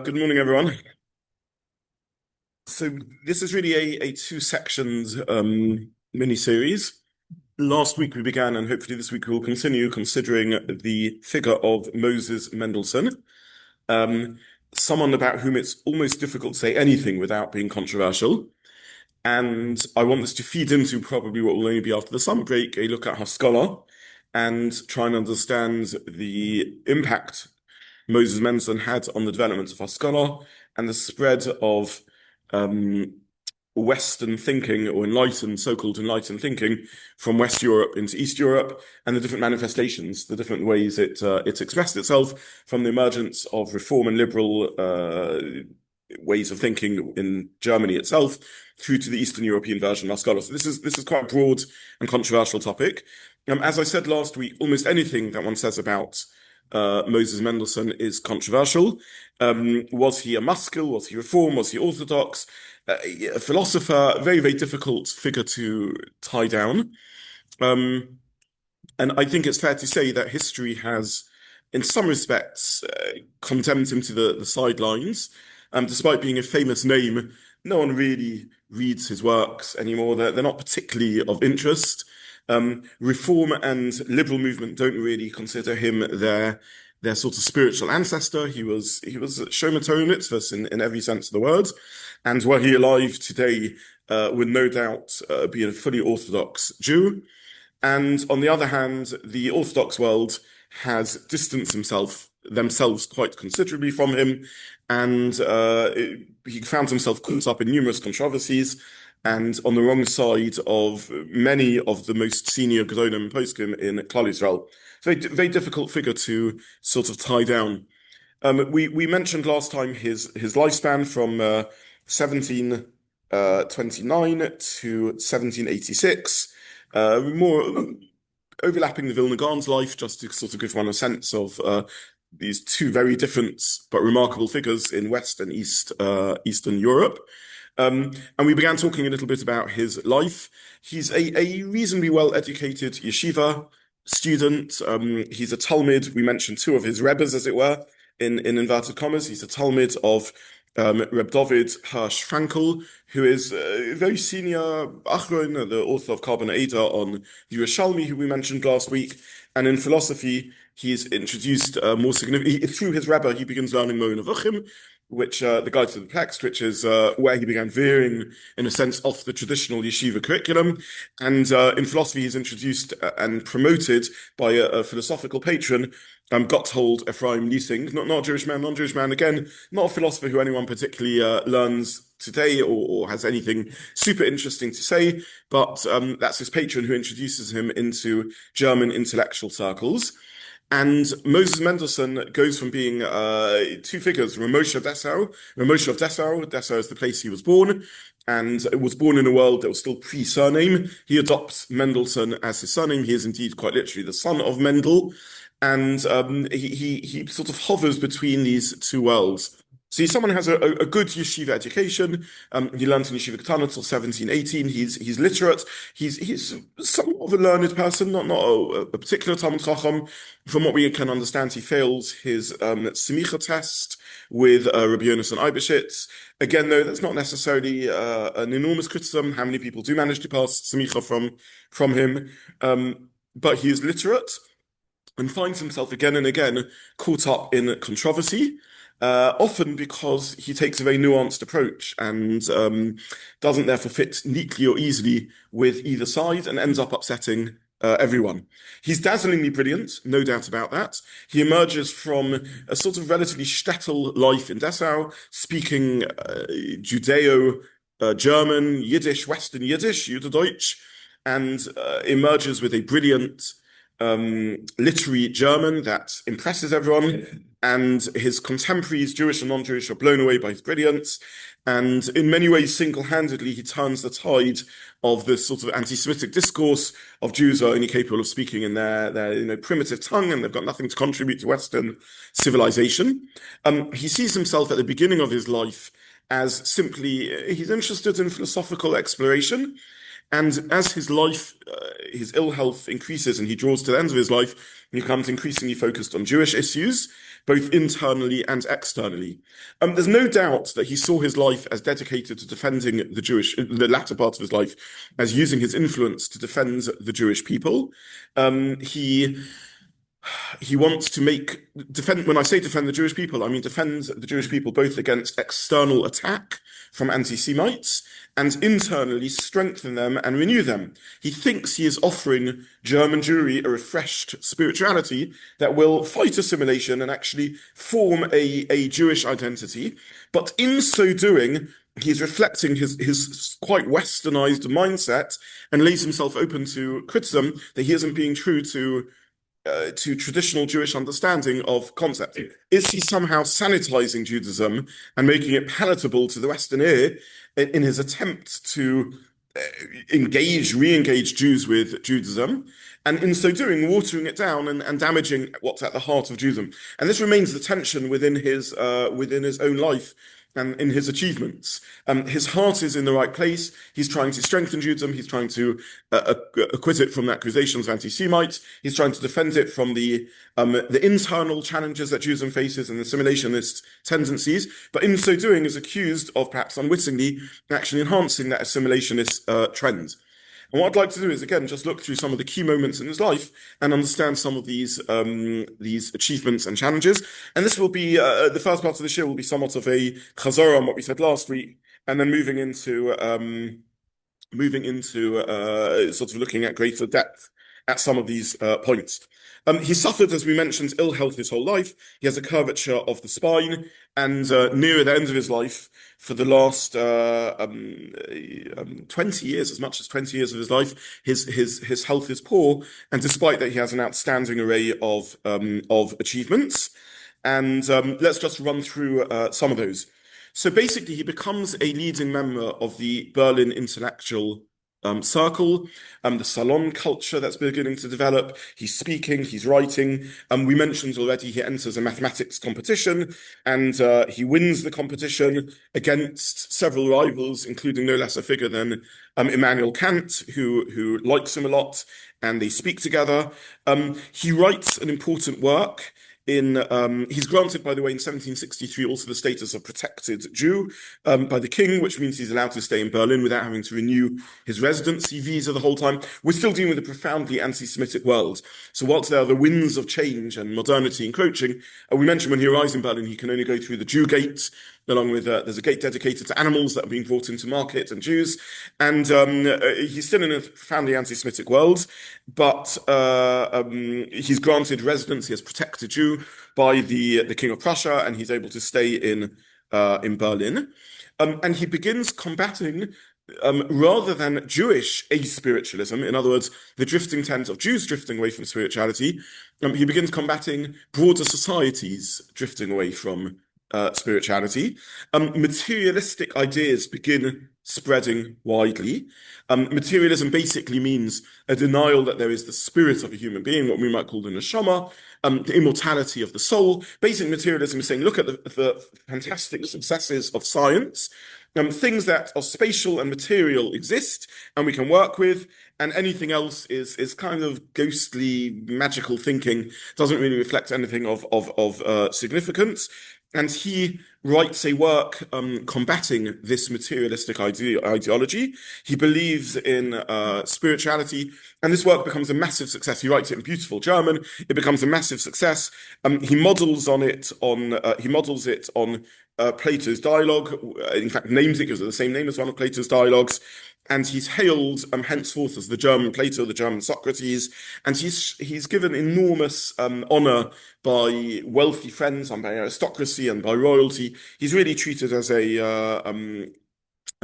Good morning, everyone. So this is really a two sections mini series. Last week we began, and hopefully this week we'll continue considering the figure of Moses Mendelssohn, um, someone about whom it's almost difficult to say anything without being controversial. And I want this to feed into probably what will only be after the summer break, a look at Haskala and try and understand the impact Moses Mendelssohn had on the development of Haskala and the spread of um, Western thinking or enlightened, so-called enlightened thinking from West Europe into East Europe and the different manifestations, the different ways it's expressed itself from the emergence of reform and liberal ways of thinking in Germany itself through to the Eastern European version of Haskala. So this is quite a broad and controversial topic. As I said last week, almost anything that one says about Moses Mendelssohn is controversial. Was he a Maskil? Was he Reform? Was he Orthodox? A philosopher, very, very difficult figure to tie down. Um, and I think it's fair to say that history has, in some respects, condemned him to the sidelines. Despite being a famous name, no one really reads his works anymore. They're not particularly of interest. Reform and liberal movement don't really consider him their sort of spiritual ancestor. He was Shomer mitzvahs in every sense of the word, and were he alive today, would no doubt be a fully Orthodox Jew. And on the other hand, the Orthodox world has distanced themselves quite considerably from him, and he found himself caught up in numerous controversies and on the wrong side of many of the most senior Gedolim and poskim in Klal Yisrael. Very, very difficult figure to sort of tie down. We mentioned last time his lifespan from 1729 to 1786, more overlapping the Vilna Gaon's life, just to sort of give one a sense of these two very different but remarkable figures in West and Eastern Europe. And we began talking a little bit about his life. He's a reasonably well-educated yeshiva student. He's a Talmud. We mentioned two of his rebbes, as it were, in inverted commas. He's a Talmud of Reb David Hirsch Frankel, who is a very senior Achron, the author of Carbon Ada on the Yerushalmi, who we mentioned last week. And in philosophy, he's introduced more significantly, through his Rebbe, he begins learning Moed Nevuchim, which the guide to the text, which is where he began veering, in a sense, off the traditional yeshiva curriculum. And in philosophy, he's introduced and promoted by a philosophical patron, Gotthold Ephraim Lessing, not a Jewish man, non-Jewish man, again, not a philosopher who anyone particularly learns today or has anything super interesting to say, but that's his patron who introduces him into German intellectual circles. And Moses Mendelssohn goes from being two figures, Ramosha Dessau. Ramosha of Dessau. Dessau is the place he was born, and was born in a world that was still pre-surname. He adopts Mendelssohn as his surname. He is indeed quite literally the son of Mendel, and he sort of hovers between these two worlds. So he's someone who has a good yeshiva education. He learned in yeshiva Ketana till 1718. He's literate. He's somewhat of a learned person, not a particular Talmud Chacham. From what we can understand, he fails his Semicha test with Rabbi Yonason Eibeshitz. Again, though, that's not necessarily an enormous criticism. How many people do manage to pass Semicha from him? But he is literate and finds himself again and again caught up in controversy. Often because he takes a very nuanced approach and doesn't therefore fit neatly or easily with either side and ends up upsetting everyone. He's dazzlingly brilliant, no doubt about that. He emerges from a sort of relatively shtetl life in Dessau, speaking Judeo-German, Yiddish, Western Yiddish, Judedeutsch, and emerges with a brilliant literary German that impresses everyone, and his contemporaries, Jewish and non-Jewish, are blown away by his brilliance. And in many ways, single-handedly, he turns the tide of this sort of anti-Semitic discourse of Jews are only capable of speaking in their primitive tongue, and they've got nothing to contribute to Western civilization. He sees himself at the beginning of his life as simply, he's interested in philosophical exploration. And as his ill health increases and he draws to the end of his life, he becomes increasingly focused on Jewish issues, both internally and externally. There's no doubt that he saw his life as dedicated to defending the latter part of his life, as using his influence to defend the Jewish people. He wants to defend, when I say defend the Jewish people, I mean defend the Jewish people both against external attack from anti-Semites and internally strengthen them and renew them. He thinks he is offering German Jewry a refreshed spirituality that will fight assimilation and actually form a Jewish identity. But in so doing, he's reflecting his quite westernized mindset and lays himself open to criticism that he isn't being true to traditional Jewish understanding of concept. Is he somehow sanitizing Judaism and making it palatable to the Western ear in his attempt to re-engage Jews with Judaism, and in so doing, watering it down and damaging what's at the heart of Judaism? And this remains the tension within his own life and in his achievements. His heart is in the right place. He's trying to strengthen Judaism. He's trying to acquit it from the accusations of anti-Semites. He's trying to defend it from the internal challenges that Judaism faces and assimilationist tendencies. But in so doing, is accused of perhaps unwittingly actually enhancing that assimilationist trend. And what I'd like to do is, again, just look through some of the key moments in his life and understand some of these achievements and challenges. And this will be, the first part of this year will be somewhat of a chazorah on what we said last week, and then moving into sort of looking at greater depth at some of these points. He suffered, as we mentioned, ill health his whole life. He has a curvature of the spine, and near the end of his life, for the last 20 years, as much as 20 years of his life, his health is poor. And despite that, he has an outstanding array of achievements. And let's just run through some of those. So basically, he becomes a leading member of the Berlin intellectual circle, the salon culture that's beginning to develop. He's speaking, he's writing. We mentioned already he enters a mathematics competition, and he wins the competition against several rivals, including no less a figure than Immanuel Kant, who likes him a lot, and they speak together. He writes an important work. He's granted, by the way, in 1763 also the status of protected Jew by the king, which means he's allowed to stay in Berlin without having to renew his residency visa the whole time. We're still dealing with a profoundly anti-Semitic world. So whilst there are the winds of change and modernity encroaching, we mentioned when he arrives in Berlin, he can only go through the Jew gate, along with there's a gate dedicated to animals that are being brought into market and Jews. And he's still in a profoundly anti-Semitic world, but he's granted residency as protected Jew by the King of Prussia, and he's able to stay in Berlin. And he begins combating rather than Jewish aspiritualism, in other words, the drifting tent of Jews drifting away from spirituality, he begins combating broader societies drifting away from spirituality. Materialistic ideas begin spreading widely. Materialism basically means a denial that there is the spirit of a human being, what we might call the neshama, the immortality of the soul. Basic materialism is saying, look at the fantastic successes of science. Things that are spatial and material exist and we can work with, and anything else is kind of ghostly, magical thinking, doesn't really reflect anything of significance. And he writes a work combating this materialistic ideology. He believes in spirituality, and this work becomes a massive success. He writes it in beautiful German. It becomes a massive success. He models it on Plato's dialogue. In fact, names it, gives it the same name as one of Plato's dialogues. And he's hailed henceforth as the German Plato, the German Socrates, and he's given enormous honor by wealthy friends and by aristocracy and by royalty. He's really treated as a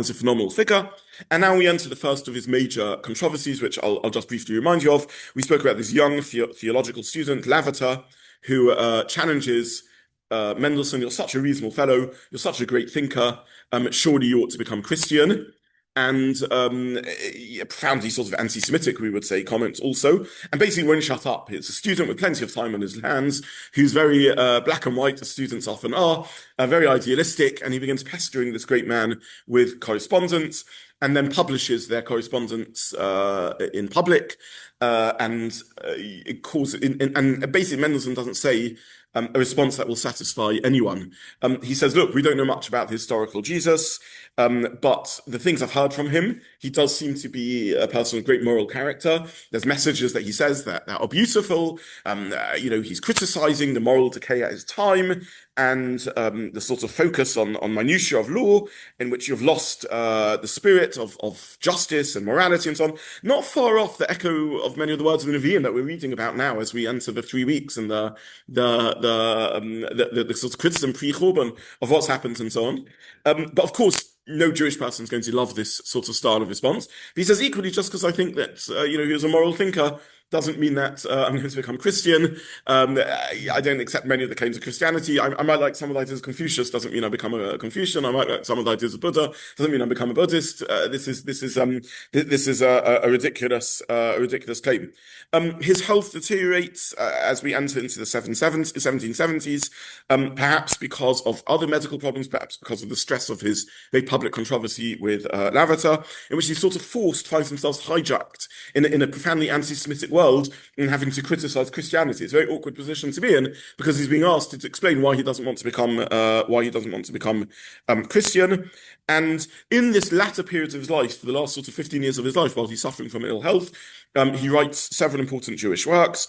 phenomenal figure. And now we enter the first of his major controversies, which I'll just briefly remind you of. We spoke about this young theological student, Lavater, who challenges Mendelssohn. You're such a reasonable fellow. You're such a great thinker. Surely you ought to become Christian. And profoundly sort of anti-Semitic, we would say, comments also. And basically won't shut up. It's a student with plenty of time on his hands, who's very black and white, as students often are, very idealistic, and he begins pestering this great man with correspondence. and then publishes their correspondence in public, and it causes. And basically, Mendelssohn doesn't say a response that will satisfy anyone. He says, "Look, we don't know much about the historical Jesus, but the things I've heard from him, he does seem to be a person of great moral character. There's messages that he says that are beautiful. He's criticizing the moral decay at his time and the sort of focus on minutiae of law, in which you've lost the spirit of justice and morality and so on. Not far off the echo of many of the words of the Nevi'im that we're reading about now as we enter the 3 weeks and the sort of criticism pre-Churban of what's happened and so on. But of course, no Jewish person is going to love this sort of style of response. But he says equally, just because I think that he was a moral thinker doesn't mean that I'm going to become Christian. I don't accept many of the claims of Christianity. I might like some of the ideas of Confucius, doesn't mean I become a Confucian. I might like some of the ideas of Buddha, doesn't mean I become a Buddhist. This is a ridiculous claim. His health deteriorates as we enter into the 1770s, perhaps because of other medical problems, perhaps because of the stress of his very public controversy with Lavater, in which he sort of finds himself hijacked in a profoundly anti-Semitic world and having to criticize Christianity. It's a very awkward position to be in because he's being asked to explain why he doesn't want to become Christian. And in this latter period of his life, for the last sort of 15 years of his life, while he's suffering from ill health, he writes several important Jewish works.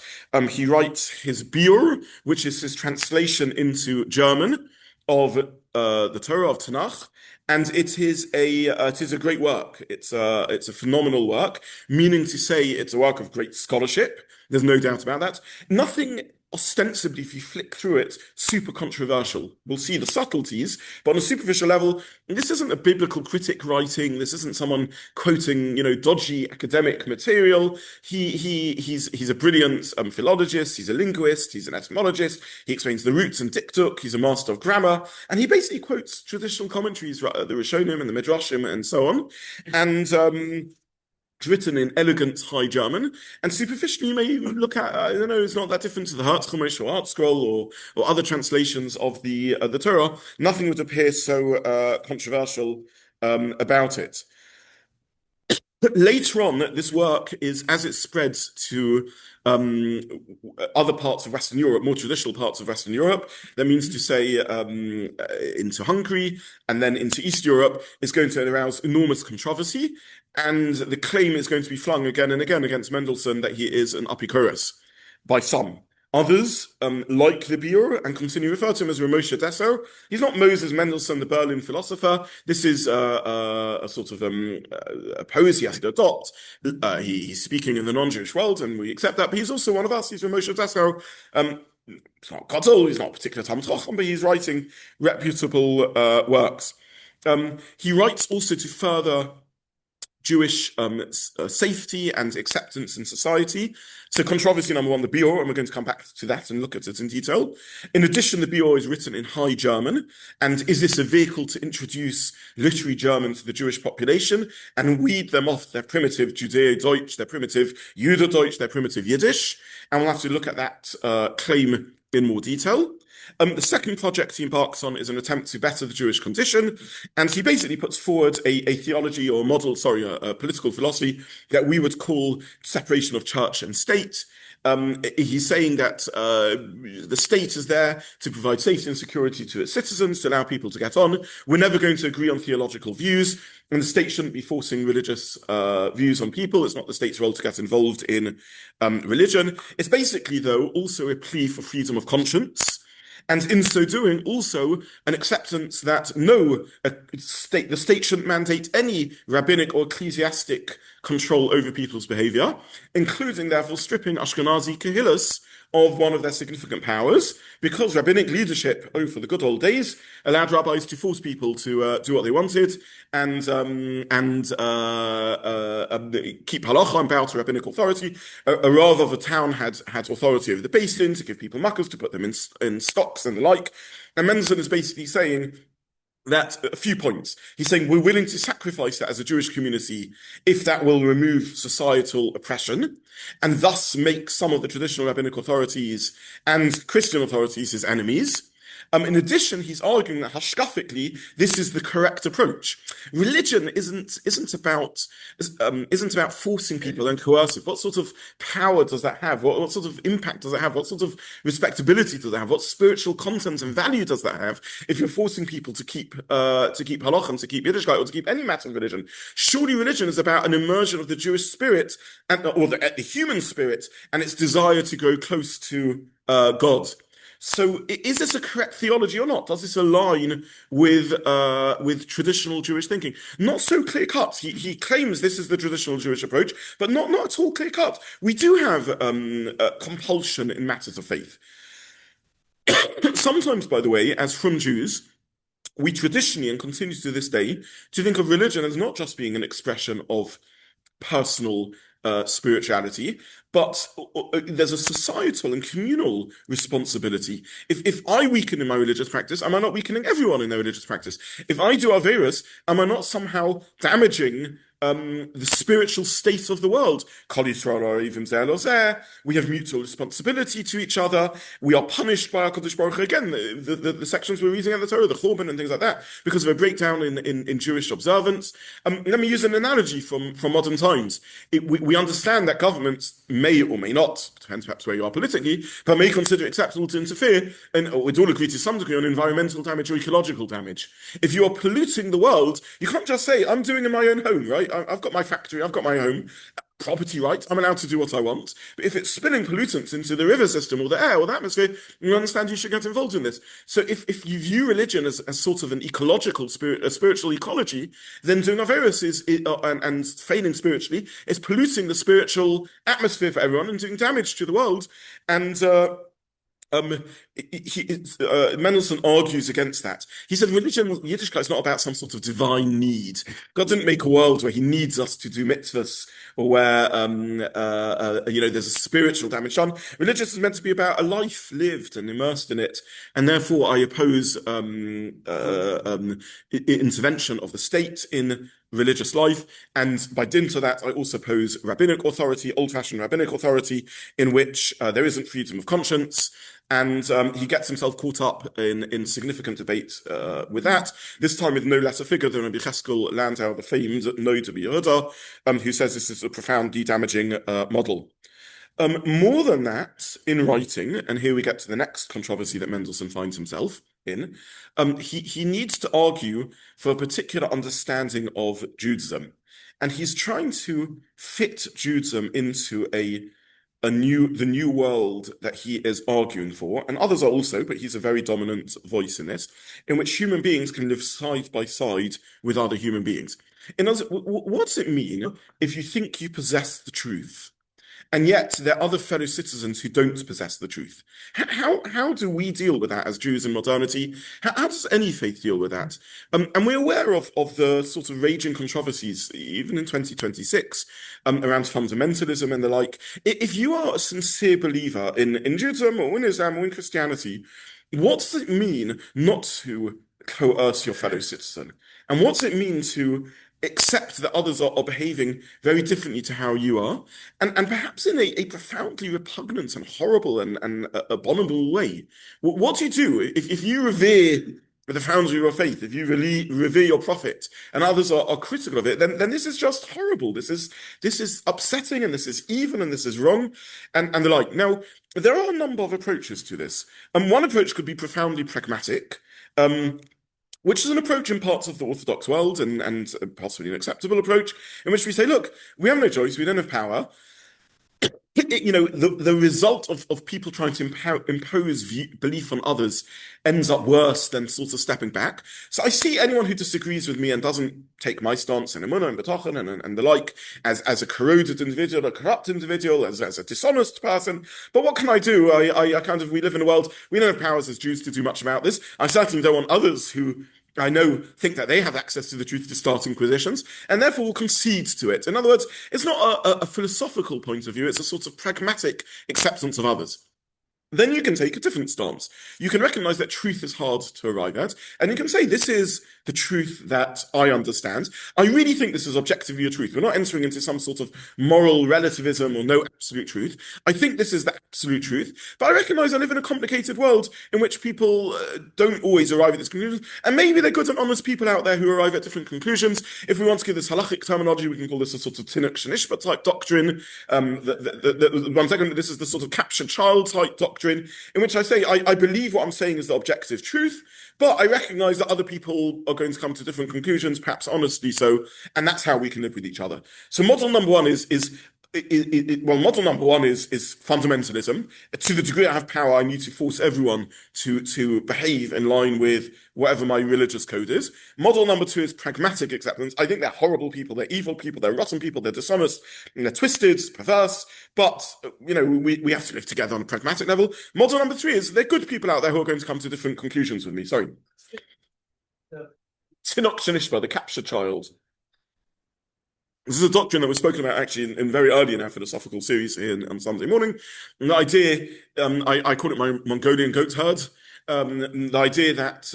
He writes his Biur, which is his translation into German of the Torah of Tanakh. And it is a great work. It's a phenomenal work, meaning to say it's a work of great scholarship. There's no doubt about that. Nothing ostensibly, if you flick through it, super controversial. We'll see the subtleties, but on a superficial level, this isn't a biblical critic writing. This isn't someone quoting, dodgy academic material. He's a brilliant philologist. He's a linguist. He's an etymologist. He explains the roots and diktuk. He's a master of grammar, and he basically quotes traditional commentaries, the Rishonim and the Midrashim and so on, and written in elegant High German, and superficially you may look at, it's not that different to the Herz Chumash or Art Scroll or other translations of the Torah. Nothing would appear so controversial about it. But later on, this work is, as it spreads to other parts of Western Europe, more traditional parts of Western Europe, that means to say into Hungary and then into East Europe, is going to arouse enormous controversy. And the claim is going to be flung again and again against Mendelssohn that he is an apikoros by some. Others, like the Biur, and continue to refer to him as Ramosha Dessau. He's not Moses Mendelssohn, the Berlin philosopher. This is a sort of a pose he has to adopt. He's speaking in the non-Jewish world, and we accept that, but he's also one of us. He's Ramosha Dessau. He's not Gadol, he's not a particular Talmud Chacham, but he's writing reputable works. He writes also to further Jewish safety and acceptance in society. So controversy number one, the Biur, and we're going to come back to that and look at it in detail. In addition, the Biur is written in High German, and is this a vehicle to introduce literary German to the Jewish population and weed them off their primitive Judeo-Deutsch, their primitive Judo-Deutsch, their primitive Yiddish? And we'll have to look at that claim in more detail. The second project he embarks on is an attempt to better the Jewish condition, and he basically puts forward a theology or a political philosophy that we would call separation of church and state. He's saying that the state is there to provide safety and security to its citizens, to allow people to get on. We're never going to agree on theological views, and the state shouldn't be forcing religious views on people. It's not the state's role to get involved in religion. It's basically, though, also a plea for freedom of conscience. And in so doing, also an acceptance that the state shouldn't mandate any rabbinic or ecclesiastic control over people's behavior, including, therefore, stripping Ashkenazi Kehillas of one of their significant powers, because rabbinic leadership, for the good old days, allowed rabbis to force people to do what they wanted and keep halacha and bow to rabbinic authority. Rather, the town had authority over the Beis Din to give people makkos, to put them in stocks and the like. And Mendelssohn is basically saying that a few points. He's saying we're willing to sacrifice that as a Jewish community if that will remove societal oppression and thus make some of the traditional rabbinic authorities and Christian authorities his enemies. In addition, he's arguing that hashkafically, this is the correct approach. Religion isn't about forcing people and coercive. What sort of power does that have? What sort of impact does it have? What sort of respectability does it have? What spiritual content and value does that have if you're forcing people to keep halach and to keep Yiddishkeit or to keep any matter of religion? Surely religion is about an immersion of the Jewish spirit or the human spirit and its desire to go close to God. So, is this a correct theology or not? Does this align with traditional Jewish thinking? Not so clear cut. He claims this is the traditional Jewish approach, but not at all clear cut. We do have compulsion in matters of faith. Sometimes, by the way, as from Jews, we traditionally and continue to this day to think of religion as not just being an expression of personal spirituality, but there's a societal and communal responsibility. If I weaken in my religious practice, am I not weakening everyone in their religious practice? If I do Averis, am I not somehow damaging the spiritual state of the world? We have mutual responsibility to each other. We are punished by our Kodesh Baruch Hu. Again, the sections we're reading at the Torah, the Churban and things like that, because of a breakdown in Jewish observance. Let me use an analogy from modern times. We understand that governments may or may not, depends perhaps where you are politically, but may consider it acceptable to interfere, and we'd all agree to some degree, on environmental damage or ecological damage. If you are polluting the world, you can't just say, I'm doing in my own home, right? I've got my factory, I've got my home, property right, I'm allowed to do what I want. But if it's spilling pollutants into the river system or the air or the atmosphere, you understand you should get involved in this. So if you view religion as sort of an ecological spirit, a spiritual ecology, then doing Averis and failing spiritually is polluting the spiritual atmosphere for everyone and doing damage to the world. And Mendelssohn argues against that. He said religion, Yiddishkeit, is not about some sort of divine need. God didn't make a world where he needs us to do mitzvahs or where, there's a spiritual damage done. Religion is meant to be about a life lived and immersed in it. And therefore, I oppose intervention of the state in religious life, and by dint of that, I also oppose rabbinic authority, old-fashioned rabbinic authority, in which there isn't freedom of conscience, and he gets himself caught up in significant debate with that, this time with no less a figure than Rabbi Haskala, the famed No to be Yehuda, who says this is a profoundly damaging model. More than that, in writing, and here we get to the next controversy that Mendelssohn finds himself in, he needs to argue for a particular understanding of Judaism. And he's trying to fit Judaism into the new world that he is arguing for, and others are also, but he's a very dominant voice in this, in which human beings can live side by side with other human beings. In other words, what does it mean if you think you possess the truth? And yet there are other fellow citizens who don't possess the truth. How do we deal with that as Jews in modernity? How does any faith deal with that? And we're aware of the sort of raging controversies, even in 2026, around fundamentalism and the like. If you are a sincere believer in Judaism or in Islam or in Christianity, what does it mean not to coerce your fellow citizen? And what does it mean to accept that others are behaving very differently to how you are, and perhaps in a profoundly repugnant and horrible and abominable way? What do you do if you revere the founder of your faith, if you really revere your prophet, and others are critical of it? Then this is just horrible. This is upsetting, and this is evil, and this is wrong, and the like. Now, there are a number of approaches to this, and one approach could be profoundly pragmatic. Which is an approach in parts of the Orthodox world and possibly an acceptable approach, in which we say, look, we have no choice, we don't have power. The result of people trying to impose belief on others ends up worse than sort of stepping back. So I see anyone who disagrees with me and doesn't take my stance in Emunah and B'tachon and the like as a corroded individual, a corrupt individual, as a dishonest person. But what can I do? We live in a world, we don't have powers as Jews to do much about this. I certainly don't want others who I know think that they have access to the truth to start inquisitions, and therefore will concede to it. In other words, it's not a philosophical point of view, it's a sort of pragmatic acceptance of others. then you can take a different stance. You can recognize that truth is hard to arrive at, and you can say, this is the truth that I understand. I really think this is objectively a truth. We're not entering into some sort of moral relativism or no absolute truth. I think this is the absolute truth, but I recognize I live in a complicated world in which people don't always arrive at this conclusion, and maybe they're good and honest people out there who arrive at different conclusions. If we want to give this halachic terminology, we can call this a sort of tinuk shenishba type doctrine. One second, this is the sort of captured child type doctrine, in which I say, I believe what I'm saying is the objective truth, but I recognize that other people are going to come to different conclusions, perhaps honestly so, and that's how we can live with each other. So model number one is model number one is fundamentalism. To the degree I have power, I need to force everyone to behave in line with whatever my religious code is. Model number two is pragmatic acceptance. I think they're horrible people, they're evil people, they're rotten people, they're dishonest, and they're twisted, perverse, but we have to live together on a pragmatic level. Model number three is they're good people out there who are going to come to different conclusions with me. Sorry. Tinok Shanishba, the captured child. This is a doctrine that was spoken about actually in very early in our philosophical series here on Sunday morning. And the idea, I call it my Mongolian goat herd. The idea that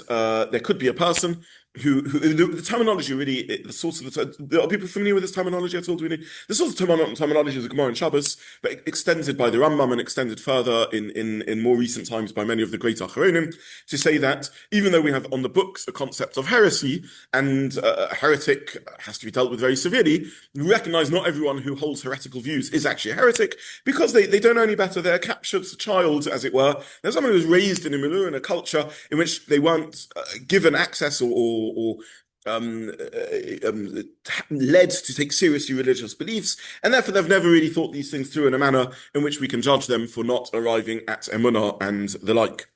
there could be a person who the terminology really, the source of are people familiar with this terminology at all? The source of terminology is the Gemara and Shabbos, but extended by the Rambam and extended further in more recent times by many of the great Acharonim, to say that even though we have on the books a concept of heresy, and a heretic has to be dealt with very severely, we recognize not everyone who holds heretical views is actually a heretic, because they don't know any better. They're a captured child, as it were. There's someone who was raised in a milieu, in a culture in which they weren't given access or led to take seriously religious beliefs, and therefore they've never really thought these things through in a manner in which we can judge them for not arriving at emunah and the like.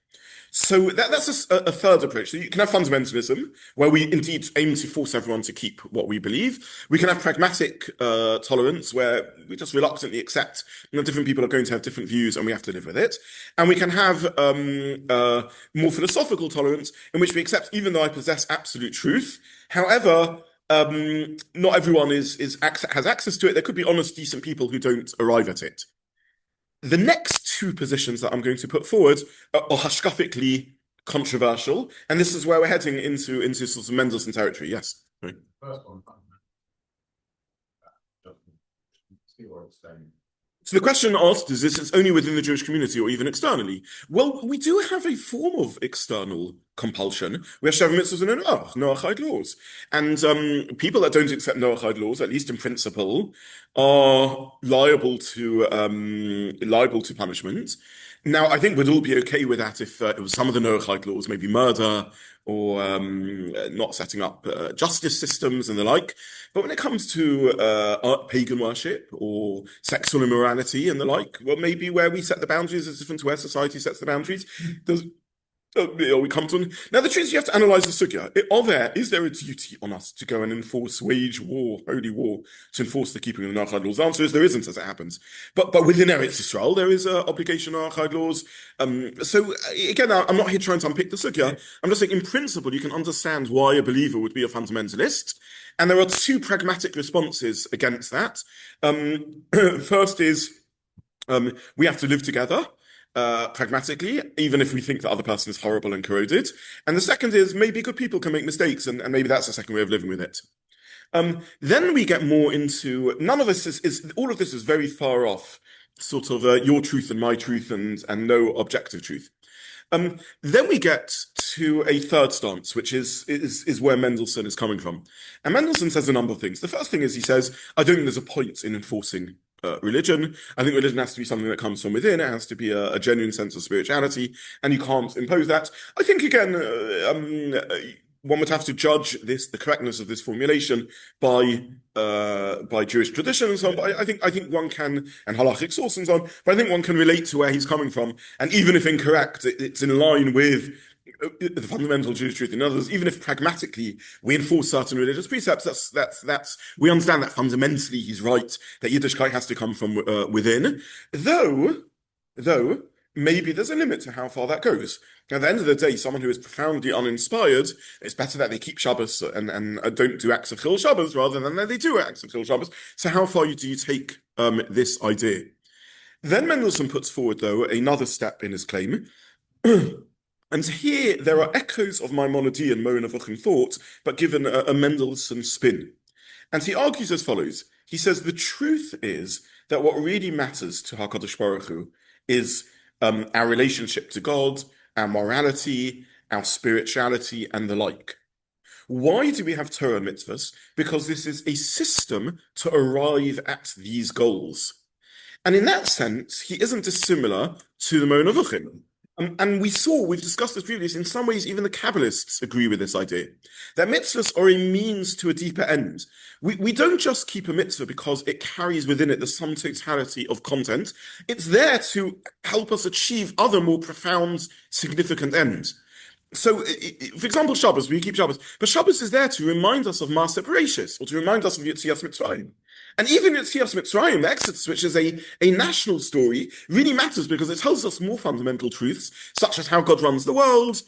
So that's a third approach. So you can have fundamentalism, where we indeed aim to force everyone to keep what we believe. We can have pragmatic tolerance, where we just reluctantly accept different people are going to have different views and we have to live with it. And we can have more philosophical tolerance, in which we accept, even though I possess absolute truth, however, not everyone has access to it. There could be honest, decent people who don't arrive at it. The next two positions that I'm going to put forward are hashkafically controversial, and this is where we're heading into sort of Mendelssohn territory. Yes. Sorry. First one. So the question asked is this: it's only within the Jewish community or even externally? Well, we do have a form of external compulsion. We have Sheva Mitzvahs and Noachide laws. And people that don't accept Noachide laws, at least in principle, are liable to punishment. Now, I think we'd all be okay with that if it was some of the Noachide laws, maybe murder or not setting up justice systems and the like. But when it comes to pagan worship or sexual immorality and the like, well, maybe where we set the boundaries is different to where society sets the boundaries. We come to now. The truth is, you have to analyze the sugya. Is there a duty on us to go and wage war, holy war, to enforce the keeping of the Noachide laws? The answer is there isn't, as it happens. But within Eretz Yisrael, there is an obligation of Noachide laws. So again, I'm not here trying to unpick the sugya. I'm just saying, in principle, you can understand why a believer would be a fundamentalist. And there are two pragmatic responses against that. First is we have to live together. Pragmatically, even if we think the other person is horrible and corroded. And the second is maybe good people can make mistakes, and maybe that's a second way of living with it. Then we get more into, none of this is all of this is very far off, sort of your truth and my truth and no objective truth. Then we get to a third stance, which is where Mendelssohn is coming from. And Mendelssohn says a number of things. The first thing is, he says, I don't think there's a point in enforcing religion. I think religion has to be something that comes from within. It has to be a genuine sense of spirituality, and you can't impose that. I think, again, one would have to judge the correctness of this formulation by Jewish tradition and so on. But I think one can, and halachic source and so on, but I think one can relate to where he's coming from. And even if incorrect, it's in line with the fundamental Jewish truth. In others, even if pragmatically we enforce certain religious precepts, that's we understand that fundamentally he's right, that Yiddishkeit has to come from within. Though maybe there's a limit to how far that goes. At the end of the day, someone who is profoundly uninspired, it's better that they keep Shabbos and don't do acts of Chil Shabbos rather than that they do acts of Chil Shabbos. So how far do you take this idea? Then Mendelssohn puts forward, though, another step in his claim. And here there are echoes of Maimonidean Mo Nevuchim thought, but given a Mendelssohn spin. And he argues as follows. He says the truth is that what really matters to HaKadosh Baruch Hu is our relationship to God, our morality, our spirituality, and the like. Why do we have Torah and mitzvahs? Because this is a system to arrive at these goals. And in that sense, he isn't dissimilar to the Mo Nevuchim. And we've discussed this previously, in some ways, even the Kabbalists agree with this idea, that mitzvahs are a means to a deeper end. We don't just keep a mitzvah because it carries within it the sum totality of content. It's there to help us achieve other more profound, significant ends. So, for example, Shabbos, we keep Shabbos, but Shabbos is there to remind us of Maaseh Bereshis, or to remind us of Yetzias Mitzrayim. And even Yetzias Mitzrayim, the Exodus, which is a national story, really matters because it tells us more fundamental truths, such as how God runs the world,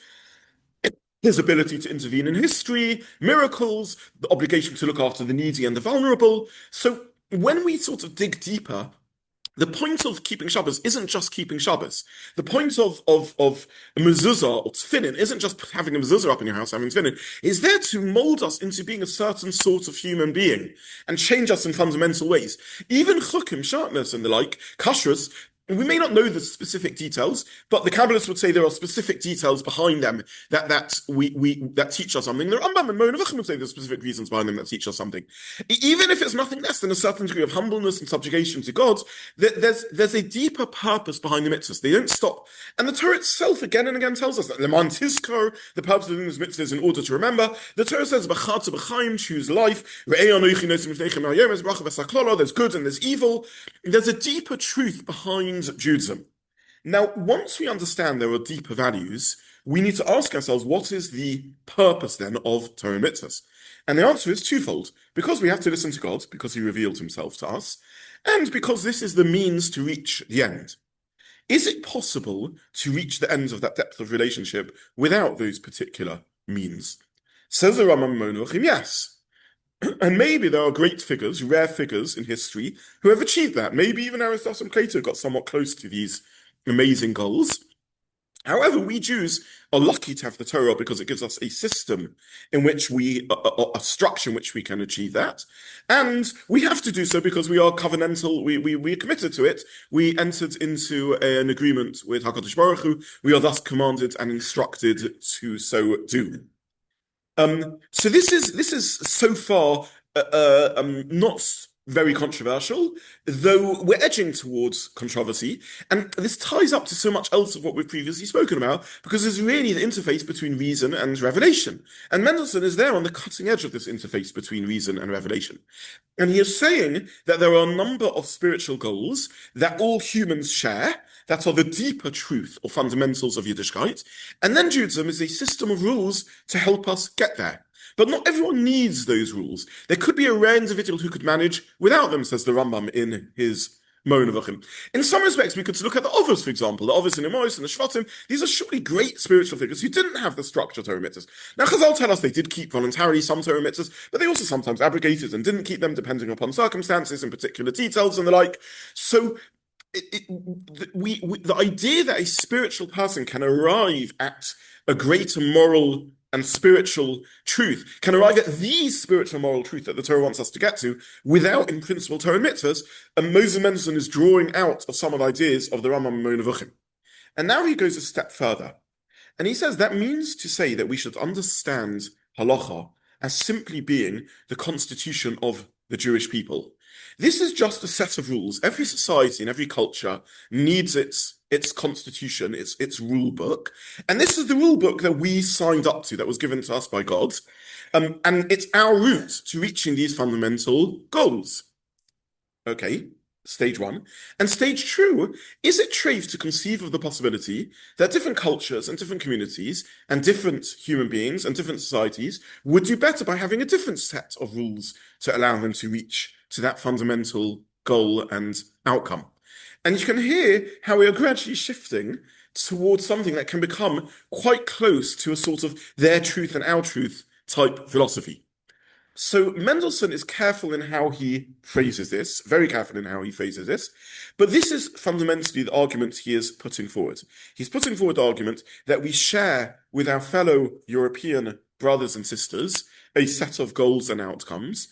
his ability to intervene in history, miracles, the obligation to look after the needy and the vulnerable. So when we sort of dig deeper, the point of keeping Shabbos isn't just keeping Shabbos. The point of mezuzah or tefillin isn't just having a mezuzah up in your house, having tefillin. It's there to mold us into being a certain sort of human being and change us in fundamental ways. Even chukim, sharpness and the like, kashrus, we may not know the specific details, but the Kabbalists would say there are specific details behind them that teach us something. The Rambam and Mo Nevuchim would say there are specific reasons behind them that teach us something. Even if it's nothing less than a certain degree of humbleness and subjugation to God, there's a deeper purpose behind the mitzvahs. They don't stop. And the Torah itself again and again tells us that Leman Tizkor, the purpose of doing these mitzvahs is in order to remember. The Torah says, B'chatz b'chaim, choose life. There's good and there's evil. There's a deeper truth behind Judaism. Now, once we understand there are deeper values, we need to ask ourselves, what is the purpose then of Torah and mitzvahs? And the answer is twofold. Because we have to listen to God, because he revealed himself to us, and because this is the means to reach the end. Is it possible to reach the ends of that depth of relationship without those particular means? Says the Rambam Mo Nevuchim, yes. And maybe there are great figures, rare figures in history who have achieved that. Maybe even Aristotle and Plato got somewhat close to these amazing goals. However, we Jews are lucky to have the Torah because it gives us a system in which a structure in which we can achieve that. And we have to do so because we are covenantal, we are committed to it. We entered into an agreement with HaKadosh Baruch Hu. We are thus commanded and instructed to so do. So this is so far not very controversial, though we're edging towards controversy, and this ties up to so much else of what we've previously spoken about, because it's really the interface between reason and revelation. And Mendelssohn is there on the cutting edge of this interface between reason and revelation. And he is saying that there are a number of spiritual goals that all humans share, that are the deeper truth or fundamentals of Yiddishkeit, and then Judaism is a system of rules to help us get there. But not everyone needs those rules. There could be a rare individual who could manage without them, says the Rambam in his Mo Nevuchim. In some respects, we could look at the Others, for example, the Others and the Emos and the Shvatim. These are surely great spiritual figures who didn't have the structure Torah mitzvahs. Now, Chazal tell us they did keep voluntarily some Torah mitzvahs, but they also sometimes abrogated and didn't keep them depending upon circumstances and particular details and the like. So the idea that a spiritual person can arrive at a greater moral and spiritual truth, can arrive at the spiritual moral truth that the Torah wants us to get to without, in principle, Torah and mitzvahs, and Moses Mendelssohn is drawing out of some of the ideas of the Rambam and Mo Nevuchim. And now he goes a step further, and he says that means to say that we should understand halacha as simply being the constitution of the Jewish people. This is just a set of rules. Every society and every culture needs its constitution, its rule book. And this is the rule book that we signed up to, that was given to us by God. And it's our route to reaching these fundamental goals. Okay, stage one. And stage two, is it true to conceive of the possibility that different cultures and different communities and different human beings and different societies would do better by having a different set of rules to allow them to reach to that fundamental goal and outcome? And you can hear how we are gradually shifting towards something that can become quite close to a sort of their truth and our truth type philosophy. So Mendelssohn is careful in how he phrases this, very careful in how he phrases this, but this is fundamentally the argument he is putting forward. He's putting forward the argument that we share with our fellow European brothers and sisters a set of goals and outcomes.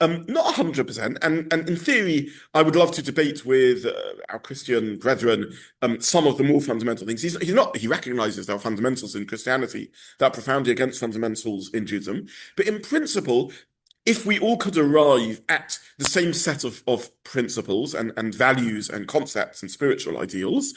Not 100%, and in theory, I would love to debate with our Christian brethren some of the more fundamental things. He recognizes there are fundamentals in Christianity that are profoundly against fundamentals in Judaism, but in principle, if we all could arrive at the same set of principles and values and concepts and spiritual ideals,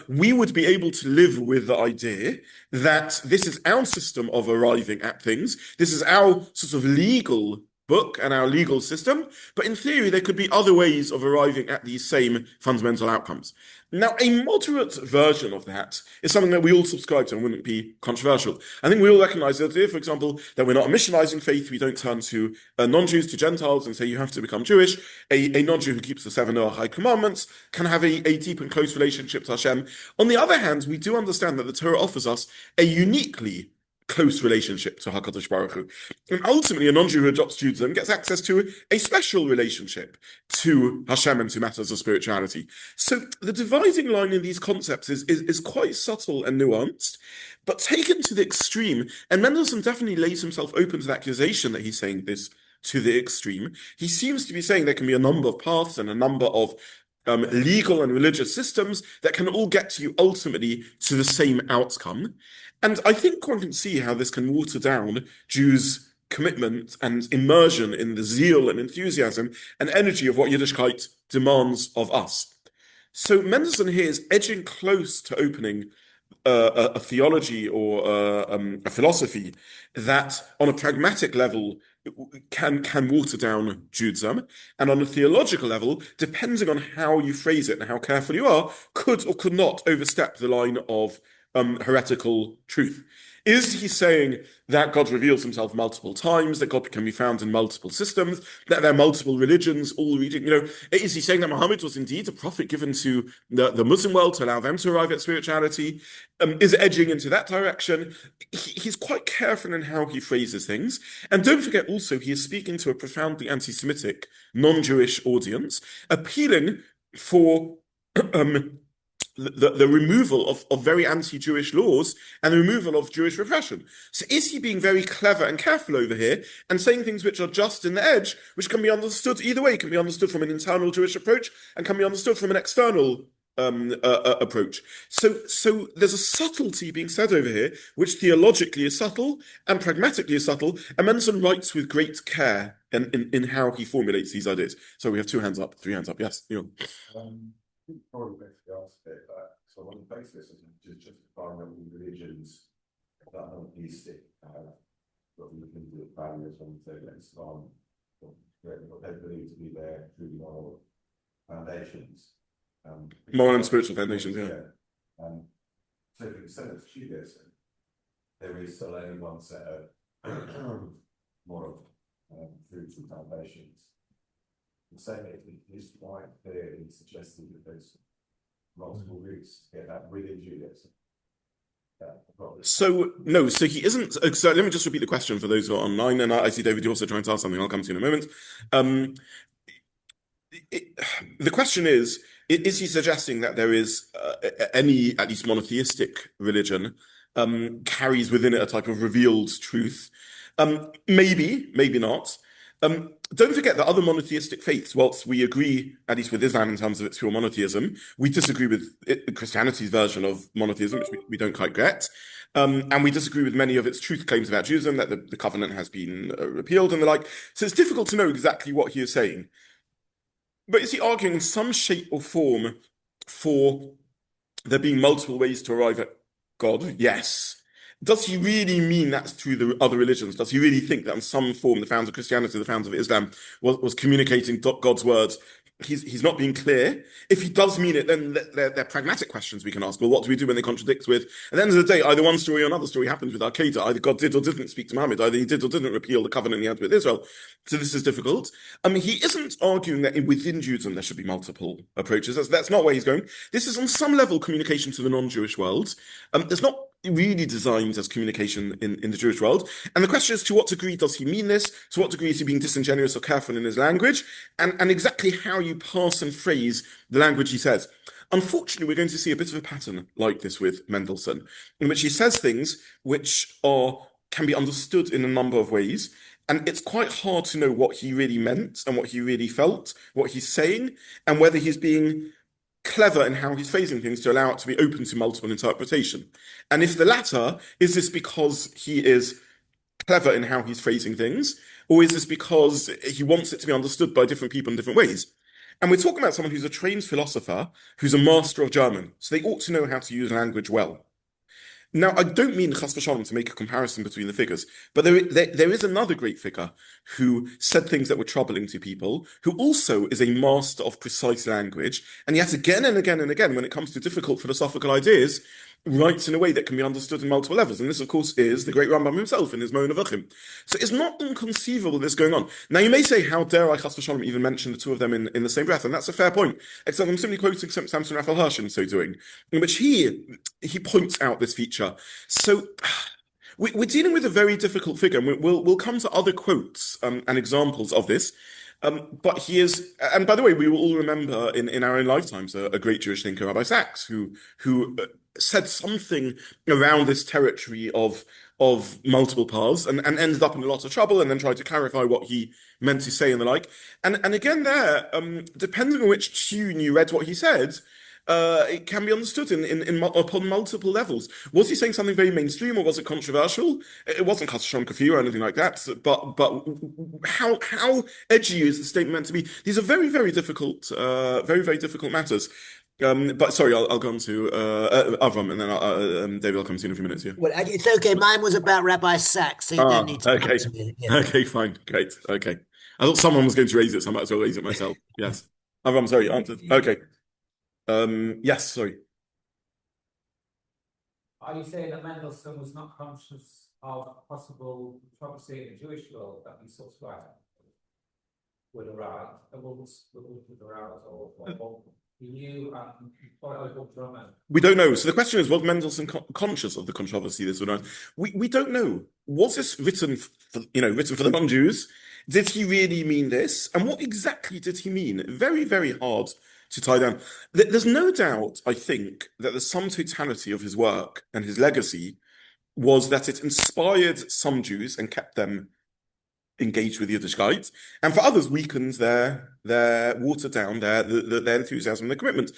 we would be able to live with the idea that this is our system of arriving at things. This is our sort of legal book and our legal system. But in theory, there could be other ways of arriving at these same fundamental outcomes. Now, a moderate version of that is something that we all subscribe to and wouldn't be controversial. I think we all recognize the idea, for example, that we're not a missionizing faith. We don't turn to non-Jews, to Gentiles, and say you have to become Jewish. A non-Jew who keeps the seven Noahide commandments can have a deep and close relationship to Hashem. On the other hand, we do understand that the Torah offers us a uniquely close relationship to HaKadosh Baruch Hu. And ultimately, a non-Jew who adopts Judaism gets access to a special relationship to Hashem and to matters of spirituality. So the dividing line in these concepts is quite subtle and nuanced, but taken to the extreme, and Mendelssohn definitely lays himself open to the accusation that he's saying this to the extreme. He seems to be saying there can be a number of paths and a number of legal and religious systems that can all get you ultimately to the same outcome. And I think one can see how this can water down Jews' commitment and immersion in the zeal and enthusiasm and energy of what Yiddishkeit demands of us. So Mendelssohn here is edging close to opening a theology or a philosophy that, on a pragmatic level, can water down Judaism, and on a theological level, depending on how you phrase it and how careful you are, could or could not overstep the line of heretical truth. Is he saying that God reveals himself multiple times, that God can be found in multiple systems, that there are multiple religions, all reading, is he saying that Muhammad was indeed a prophet given to the Muslim world to allow them to arrive at spirituality? Is it edging into that direction? He's quite careful in how he phrases things. And don't forget also, he is speaking to a profoundly anti-Semitic, non-Jewish audience, appealing for the removal of very anti-Jewish laws and the removal of Jewish repression. So is he being very clever and careful over here and saying things which are just in the edge, which can be understood either way, can be understood from an internal Jewish approach and can be understood from an external approach. So there's a subtlety being said over here, which theologically is subtle and pragmatically is subtle, and Mendelssohn writes with great care in how he formulates these ideas. So we have two hands up, three hands up. Yes, Neil. I think probably basically asked it that. So on the basis of just justifying that all religions that are monotheistic have got to look into the values on say Islam, what they believe to be their true moral foundations. Moral and spiritual foundations, yeah. So for the extent of Judaism, there is still only one set of moral truths and foundations. And so it is quite clear in suggesting that there's multiple routes to get that within Judaism. So he isn't. So let me just repeat the question for those who are online. And I see David, you're also trying to ask something. I'll come to you in a moment. The question is he suggesting that there is any, at least monotheistic religion, carries within it a type of revealed truth? Maybe, maybe not. Don't forget that other monotheistic faiths, whilst we agree, at least with Islam in terms of its pure monotheism, we disagree with Christianity's version of monotheism, which we don't quite get. And we disagree with many of its truth claims about Judaism, that the covenant has been repealed and the like. So it's difficult to know exactly what he is saying. But is he arguing in some shape or form for there being multiple ways to arrive at God? Yes. Does he really mean that's through the other religions? Does he really think that in some form the founder of Christianity, the founder of Islam, was communicating God's words? He's not being clear. If he does mean it, then there are pragmatic questions we can ask. Well, what do we do when they contradict with? At the end of the day, either one story or another story happens with Al-Qaeda. Either God did or didn't speak to Muhammad. Either he did or didn't repeal the covenant he had with Israel. So this is difficult. He isn't arguing that within Judaism there should be multiple approaches. That's not where he's going. This is on some level communication to the non-Jewish world. There's not really designed as communication in the Jewish world. And the question is, to what degree does he mean this? To what degree is he being disingenuous or careful in his language? And exactly how you pass and phrase the language he says. Unfortunately, we're going to see a bit of a pattern like this with Mendelssohn, in which he says things which can be understood in a number of ways. And it's quite hard to know what he really meant and what he really felt, what he's saying, and whether he's being clever in how he's phrasing things to allow it to be open to multiple interpretation. And if the latter, is this because he is clever in how he's phrasing things, or is this because he wants it to be understood by different people in different ways? And we're talking about someone who's a trained philosopher, who's a master of German, so they ought to know how to use language well. Now, I don't mean chas v'shalom to make a comparison between the figures, but there is another great figure who said things that were troubling to people, who also is a master of precise language, and yet again and again and again, when it comes to difficult philosophical ideas, writes in a way that can be understood in multiple levels. And this, of course, is the great Rambam himself in his Mo'en Nevuchim. So it's not inconceivable this going on. Now, you may say, how dare I, chas v'shalom, even mention the two of them in the same breath? And that's a fair point, except I'm simply quoting Sampson Raphael Hirsch in so doing, in which he points out this feature. So we're dealing with a very difficult figure, and we'll come to other quotes and examples of this. But he is, and by the way, we will all remember in our own lifetimes a great Jewish thinker, Rabbi Sachs, who said something around this territory of multiple paths and ended up in a lot of trouble and then tried to clarify what he meant to say and the like. And again there, depending on which tune you read what he said, it can be understood upon multiple levels. Was he saying something very mainstream, or was it controversial? It wasn't Kashon Kafir or anything like that. But how edgy is the statement meant to be? These are very very difficult, very difficult matters. But sorry, I'll go on to Avram, and then David, I'll come to you in a few minutes. Yeah. Well, it's okay. Mine was about Rabbi Sachs, so you don't need to Okay. come to me. Yeah. Okay, fine, great. Okay, I thought someone was going to raise it, so I might as well raise it myself. Yes. Avram, sorry, answered. Okay. Yes, sorry. Are you saying that Mendelssohn was not conscious of possible controversy in the Jewish world that he subscribed would arise, would arouse, or he knew and quite a good drummer? We don't know. So the question is, was Mendelssohn conscious of the controversy this would arise? We don't know. Was this written for the non-Jews? Did he really mean this? And what exactly did he mean? Very, very hard to tie down. There's no doubt, I think, that the sum totality of his work and his legacy was that it inspired some Jews and kept them engaged with Yiddishkeit, and for others weakened their watered down their enthusiasm and their commitment.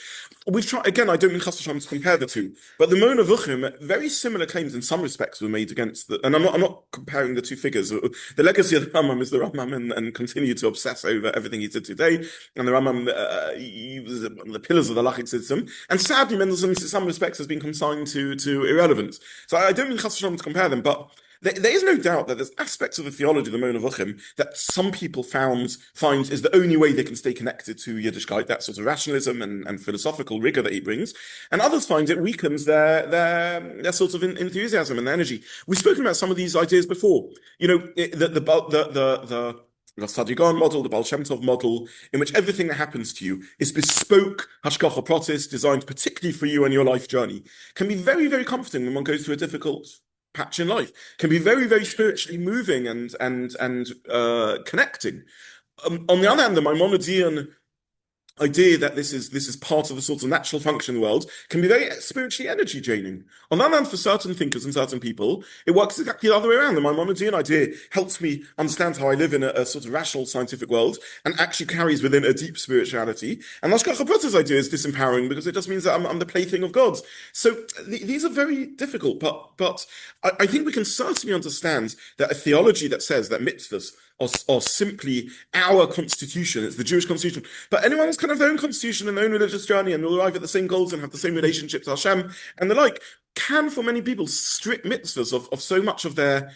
We've tried again. I don't mean chas v'shalom to compare the two, but the Mo'en Nevuchim, very similar claims in some respects were made against the. And I'm not comparing the two figures. The legacy of the Rambam is the Rambam, and continued to obsess over everything he did today. And the Rambam, he was the pillars of the halachic system. And sadly, Mendelssohn, in some respects, has been consigned to irrelevance. So I don't mean chas v'shalom to compare them, but there is no doubt that there's aspects of the theology of the Mo'en Nevuchim that some people find is the only way they can stay connected to Yiddishkeit, that sort of rationalism and philosophical rigor that he brings, and others find it weakens their sort of enthusiasm and energy. We've spoken about some of these ideas before. You know, the Sadigan model, the Baal Shem Tov model, in which everything that happens to you is bespoke hashgacha pratis, designed particularly for you and your life journey, can be very, very comforting when one goes through a difficult patch in life, can be very, very spiritually moving and connecting. On the other hand, the Maimonidean idea that this is part of the sort of natural function of the world can be very spiritually energy draining. On the other hand, for certain thinkers and certain people, it works exactly the other way around. The Maimonidean idea helps me understand how I live in a sort of rational scientific world and actually carries within a deep spirituality. And Hashgacha Pratis idea is disempowering because it just means that I'm the plaything of gods. So these are very difficult, but I think we can certainly understand that a theology that says that mitzvahs are simply our constitution. It's the Jewish constitution. But anyone has kind of their own constitution and their own religious journey and will arrive at the same goals and have the same relationship to Hashem and the like, can, for many people, strip mitzvahs of so much of their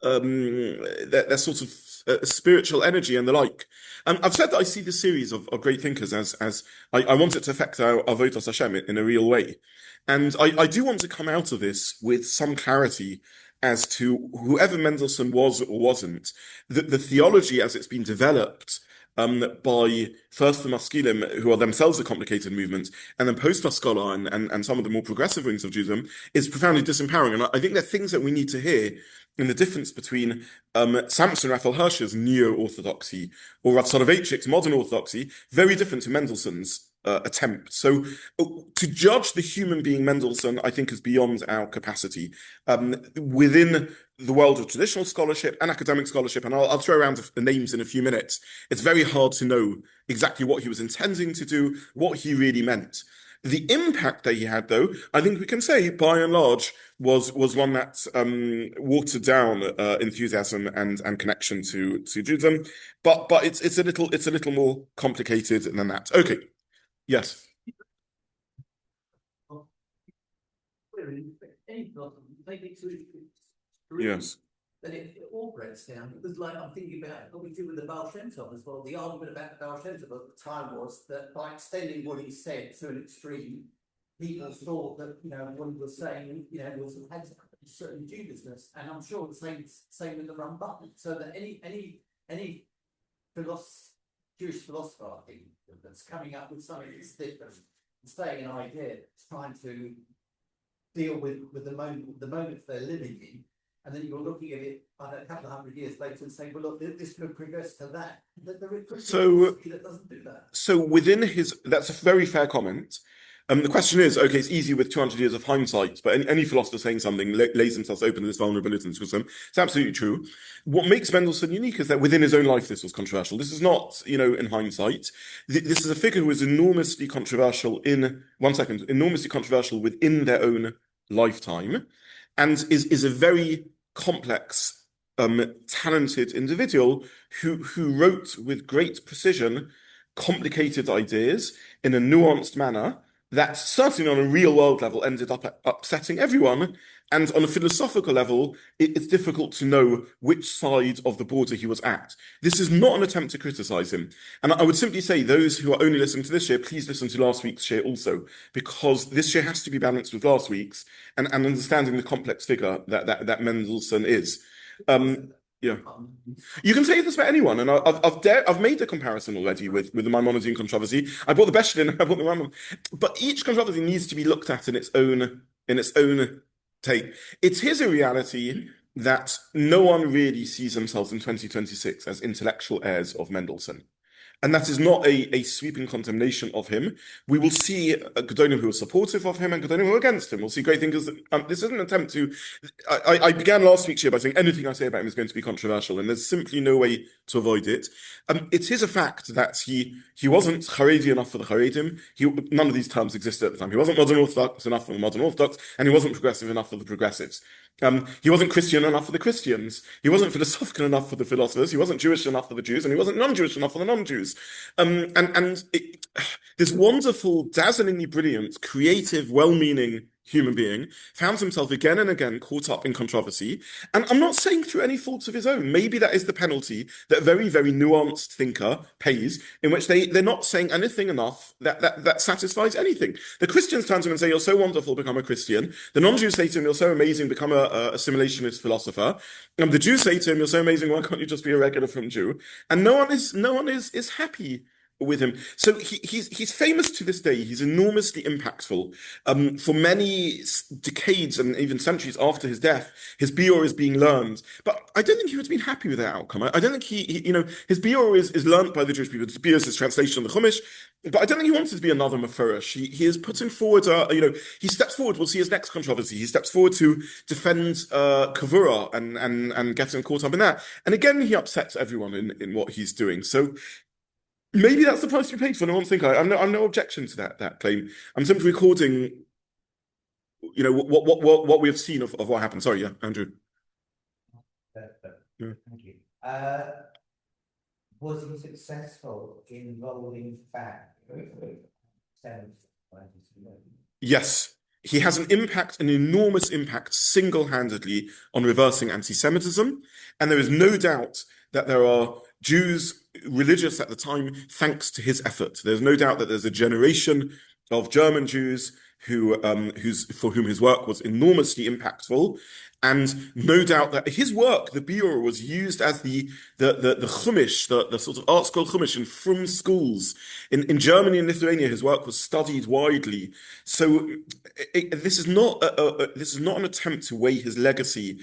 sort of spiritual energy and the like. I've said that I see this series of great thinkers as I want it to affect our avodas Hashem in a real way. And I do want to come out of this with some clarity as to whoever Mendelssohn was or wasn't, the theology as it's been developed by first the Maskilim, who are themselves a complicated movement, and then post Haskala and some of the more progressive wings of Judaism, is profoundly disempowering. And I think there are things that we need to hear in the difference between Sampson, Raphael Hirsch's neo-orthodoxy, or Rav Soloveitchik's modern orthodoxy, very different to Mendelssohn's attempt. So to judge the human being Mendelssohn, I think, is beyond our capacity. Within the world of traditional scholarship and academic scholarship, and I'll throw around the names in a few minutes, it's very hard to know exactly what he was intending to do, what he really meant. The impact that he had, though, I think we can say, by and large, was one that watered down enthusiasm and connection to Judaism. But it's a little more complicated than that. Okay, yes. Yes. Then it all breaks down, because like I'm thinking about what we do with the Baal Shem Tov as well. The argument about the Baal Shem Tov at the time was that by extending what he said to an extreme, people thought that, what he was saying, was had a certain Judishness, and I'm sure the same with the Rambam. So that any Jewish philosopher, I think, that's coming up with something that's different, saying an idea, trying to deal with the moment they're living in. And then you're looking at it a couple of hundred years later and saying, well, look, this could progress to that. So that doesn't do that. So within that's a very fair comment. The question is, okay, it's easy with 200 years of hindsight, but any philosopher saying something lays themselves open to this vulnerability in Switzerland. It's absolutely true. What makes Mendelssohn unique is that within his own life, this was controversial. This is not, in hindsight. This is a figure who is enormously controversial enormously controversial within their own lifetime, and is a very complex, talented individual who wrote with great precision complicated ideas in a nuanced manner that certainly on a real world level ended up upsetting everyone. And on a philosophical level, it's difficult to know which side of the border he was at. This is not an attempt to criticize him. And I would simply say, those who are only listening to this share, please listen to last week's share also, because this share has to be balanced with last week's and understanding the complex figure that Mendelssohn is. Yeah, you can say this about anyone, and I've made a comparison already with the Maimonidean controversy. I brought the Beshlin, I brought the Rambam, but each controversy needs to be looked at in its own take. It is a reality that no one really sees themselves in 2026 as intellectual heirs of Mendelssohn. And that is not a sweeping condemnation of him. We will see Gedolim who are supportive of him and Gedolim who are against him. We'll see great things. This is an attempt to... I began last week's year by saying anything I say about him is going to be controversial, and there's simply no way to avoid it. It is a fact that he wasn't Haredi enough for the Haredim. None of these terms existed at the time. He wasn't modern Orthodox enough for the modern Orthodox, and he wasn't progressive enough for the progressives. He wasn't Christian enough for the Christians. He wasn't philosophical enough for the philosophers. He wasn't Jewish enough for the Jews, and he wasn't non-Jewish enough for the non-Jews. This wonderful, dazzlingly brilliant, creative, well-meaning human being found himself again and again caught up in controversy. And I'm not saying through any faults of his own. Maybe that is the penalty that a very, very nuanced thinker pays, in which they're not saying anything enough that satisfies anything. The Christians turn to him and say, you're so wonderful, become a Christian. The non-Jews say to him, you're so amazing, become a assimilationist philosopher. And the Jews say to him, you're so amazing, why can't you just be a regular from Jew? And no one is happy with him. So he's famous to this day. He's enormously impactful. For many decades and even centuries after his death, his biur is being learned. But I don't think he would have been happy with that outcome. I don't think his biur is learned by the Jewish people. His biur is his translation of the Chumash. But I don't think he wants it to be another Mefurish. He is putting forward, he steps forward. We'll see his next controversy. He steps forward to defend Kavura and getting caught up in that. And again, he upsets everyone in what he's doing. So maybe that's the price to be paid for. No one think I'm no objection to that claim. I'm simply recording, what we have seen of what happened. Sorry, yeah, Andrew. Thank you. Was he successful in rolling back? Yes, he has an enormous impact, single-handedly on reversing anti-Semitism, and there is no doubt that there are Jews religious at the time thanks to his effort. There's no doubt that there's a generation of German Jews for whom his work was enormously impactful. And no doubt that his work, the Biur, was used as the Chumash, the sort of art scroll Chumash from schools. In Germany and Lithuania, his work was studied widely. So this is not an attempt to weigh his legacy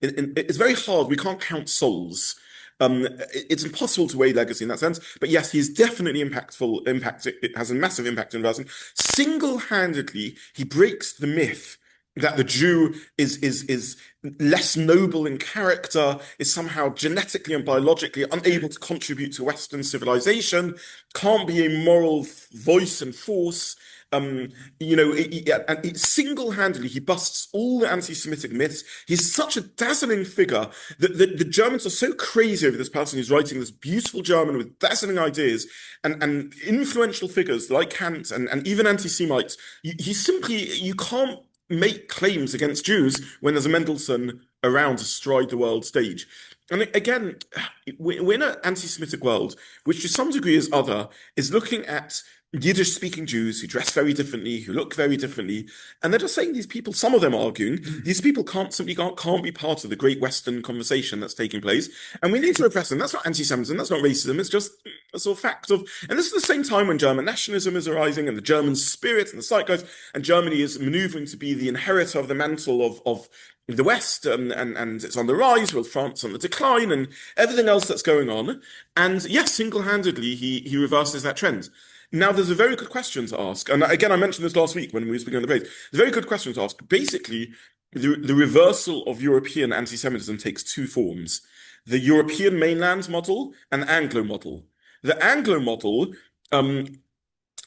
it's very hard. We can't count souls. It's impossible to weigh legacy in that sense. But yes, he is definitely impactful. It has a massive impact in Versen. Single-handedly, he breaks the myth that the Jew is less noble in character, is somehow genetically and biologically unable to contribute to Western civilization, can't be a moral voice and force. And single-handedly, he busts all the anti-Semitic myths. He's such a dazzling figure that the Germans are so crazy over this person who's writing this beautiful German with dazzling ideas and influential figures like Kant and even anti-Semites. You can't make claims against Jews when there's a Mendelssohn around to stride the world stage. And again, we're in an anti-Semitic world, which to some degree is looking at Yiddish-speaking Jews who dress very differently, who look very differently, and they're just saying these people, some of them are arguing, these people can't be part of the great Western conversation that's taking place, and we need to repress them. That's not anti-Semitism, that's not racism, it's just a sort of fact of, and this is the same time when German nationalism is arising, and the German spirit and the zeitgeist, and Germany is maneuvering to be the inheritor of the mantle of the West, and it's on the rise, with France on the decline, and everything else that's going on. And yes, single-handedly, he reverses that trend. Now, there's a very good question to ask. And again, I mentioned this last week when we were speaking on the page. There's a very good question to ask. Basically, the reversal of European anti-Semitism takes two forms. The European mainland model and the Anglo model. The Anglo model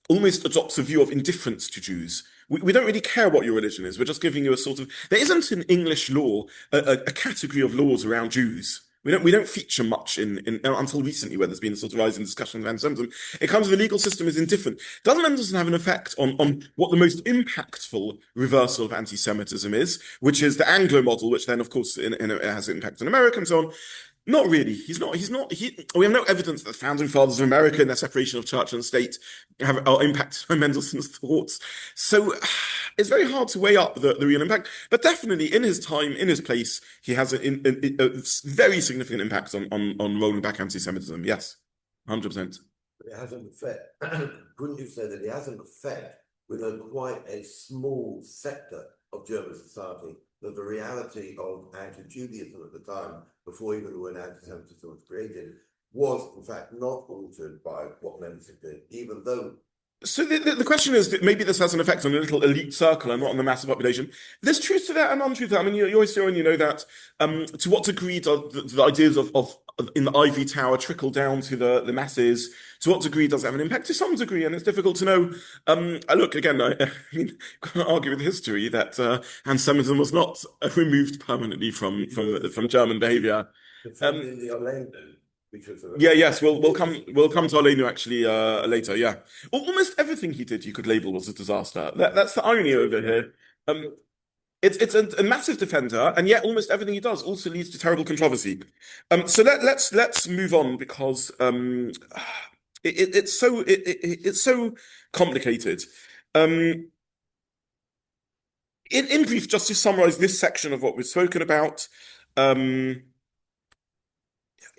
almost adopts a view of indifference to Jews. We don't really care what your religion is. We're just giving you a sort of... There isn't in English law a category of laws around Jews. We don't feature much in until recently, where there's been a sort of rising discussion of anti-Semitism. It comes the legal system is indifferent. Doesn't Mendelssohn have an effect on what the most impactful reversal of anti-Semitism is, which is the Anglo model, which then, of course, it has an impact on America and so on. Not really. We have no evidence that the founding fathers of America and their separation of church and state are impacted by Mendelssohn's thoughts. So it's very hard to weigh up the real impact. But definitely, in his time, in his place, he has a very significant impact on rolling back anti-Semitism. Yes, 100%. It has an effect. Couldn't you say that it has an effect with quite a small sector of German society? That the reality of anti-Judaism at the time, before even when anti-Semitism was created, was in fact not altered by what Mendelssohn did, even though... So the question is that maybe this has an effect on a little elite circle and not on the massive population. There's truth to that and untruth to that. I mean, you're historian, you know that. To what degree do the ideas of in the Ivy Tower trickle down to the masses? To what degree does it have an impact? To some degree, and it's difficult to know. Look, again, I mean, can't argue with history that anti-Semitism was not removed permanently from German behaviour. Yes, we'll come to Aleinu actually later. Yeah, almost everything he did, you could label was a disaster. That's the irony over here. It's a massive defender, and yet almost everything he does also leads to terrible controversy. So let's move on because it's so complicated. In brief, just to summarize this section of what we've spoken about.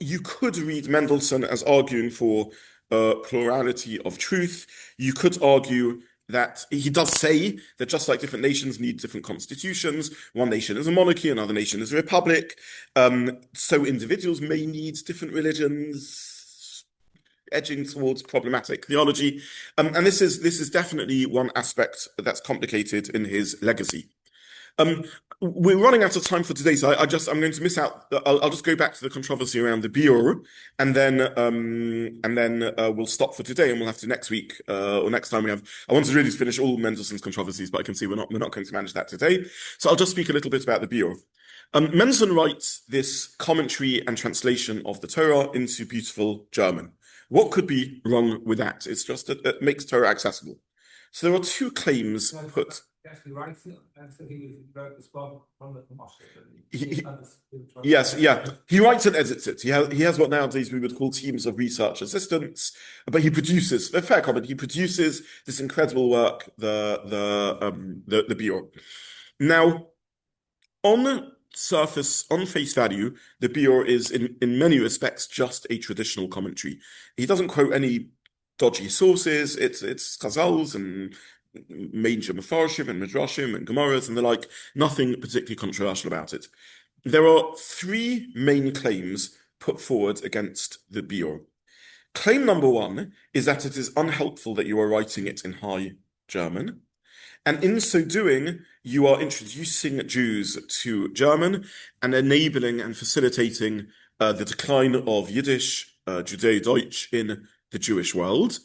You could read Mendelssohn as arguing for plurality of truth. You could argue that he does say that just like different nations need different constitutions, one nation is a monarchy, another nation is a republic. So individuals may need different religions, edging towards problematic theology. And this is definitely one aspect that's complicated in his legacy. We're running out of time for today, so I'm going to miss out. I'll just go back to the controversy around the Biur, and then we'll stop for today, and we'll have to next week or next time we have. I want to really finish all Mendelssohn's controversies, but I can see we're not going to manage that today. So I'll just speak a little bit about the Biur. Mendelssohn writes this commentary and translation of the Torah into beautiful German. What could be wrong with that? It's just that it makes Torah accessible. So there are two claims put. actually writes it, and so he wrote this one from the commercial. Yes, yeah. He writes and edits it. He has what nowadays we would call teams of research assistants, but he produces, a fair comment, he produces this incredible work, the Biur. Now, on surface, on face value, the Biur is in many respects just a traditional commentary. He doesn't quote any dodgy sources. It's Chazals and major Mefarshim and Midrashim and Gemaras and the like. Nothing particularly controversial about it. There are three main claims put forward against the Biur. Claim number one is that it is unhelpful that you are writing it in High German. And in so doing, you are introducing Jews to German and enabling and facilitating the decline of Yiddish, Judeo-Deutsch in the Jewish world,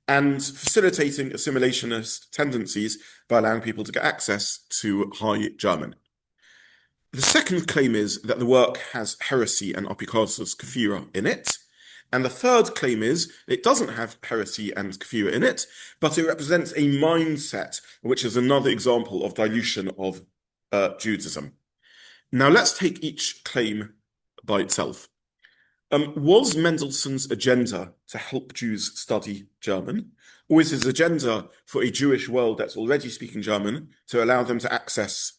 and facilitating assimilationist tendencies by allowing people to get access to High German. The second claim is that the work has heresy and apikoros kafira in it. And the third claim is it doesn't have heresy and kafira in it, but it represents a mindset, which is another example of dilution of Judaism. Now let's take each claim by itself. Was Mendelssohn's agenda to help Jews study German? Or is his agenda for a Jewish world that's already speaking German to allow them to access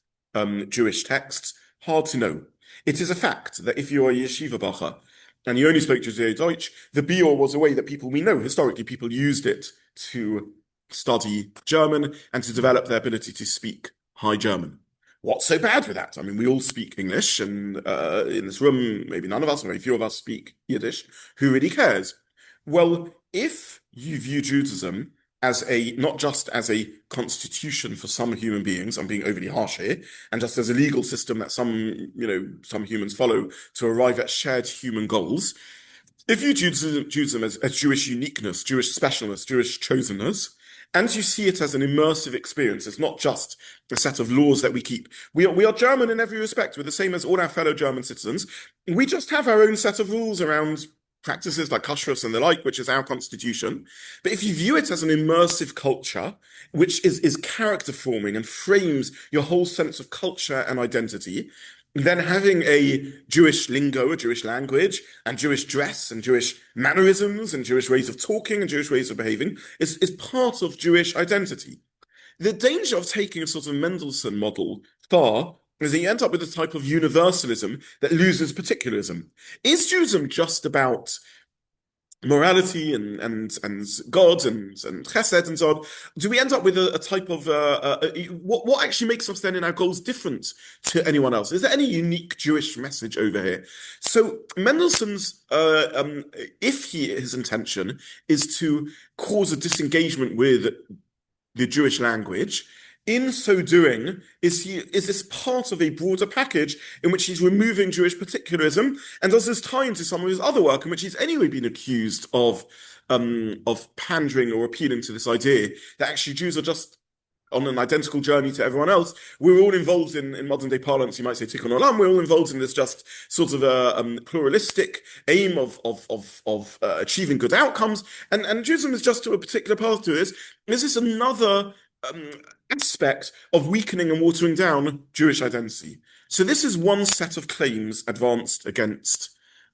Jewish texts? Hard to know. It is a fact that if you're a yeshiva bacher and you only spoke Judeo-Deutsch, the Biur was a way that we know historically people used it to study German and to develop their ability to speak High German. What's so bad with that? I mean, we all speak English, and in this room, maybe none of us, maybe few of us speak Yiddish. Who really cares? Well, if you view Judaism as not just as a constitution for some human beings, I'm being overly harsh here, and just as a legal system that some humans follow to arrive at shared human goals, if you view Judaism as Jewish uniqueness, Jewish specialness, Jewish chosenness, and you see it as an immersive experience, it's not just a set of laws that we keep. We are German in every respect. We're the same as all our fellow German citizens. We just have our own set of rules around practices like kashrus and the like, which is our constitution. But if you view it as an immersive culture, which is character forming and frames your whole sense of culture and identity, then having a Jewish lingo, a Jewish language, and Jewish dress, and Jewish mannerisms, and Jewish ways of talking, and Jewish ways of behaving is part of Jewish identity. The danger of taking a sort of Mendelssohn model far is that you end up with a type of universalism that loses particularism. Is Judaism just about morality and God and chesed and so on? Do we end up with a type of what actually makes us then in our goals different to anyone else? Is there any unique Jewish message over here? So Mendelssohn's, if his intention is to cause a disengagement with the Jewish language, in so doing, is this part of a broader package in which he's removing Jewish particularism, and does this tie into some of his other work in which he's anyway been accused of pandering or appealing to this idea that actually Jews are just on an identical journey to everyone else. We're all involved in modern day parlance, you might say tikkun olam, we're all involved in this just sort of a pluralistic aim of achieving good outcomes, and Judaism is just to a particular path to this. Is this another aspect of weakening and watering down Jewish identity? So this is one set of claims advanced against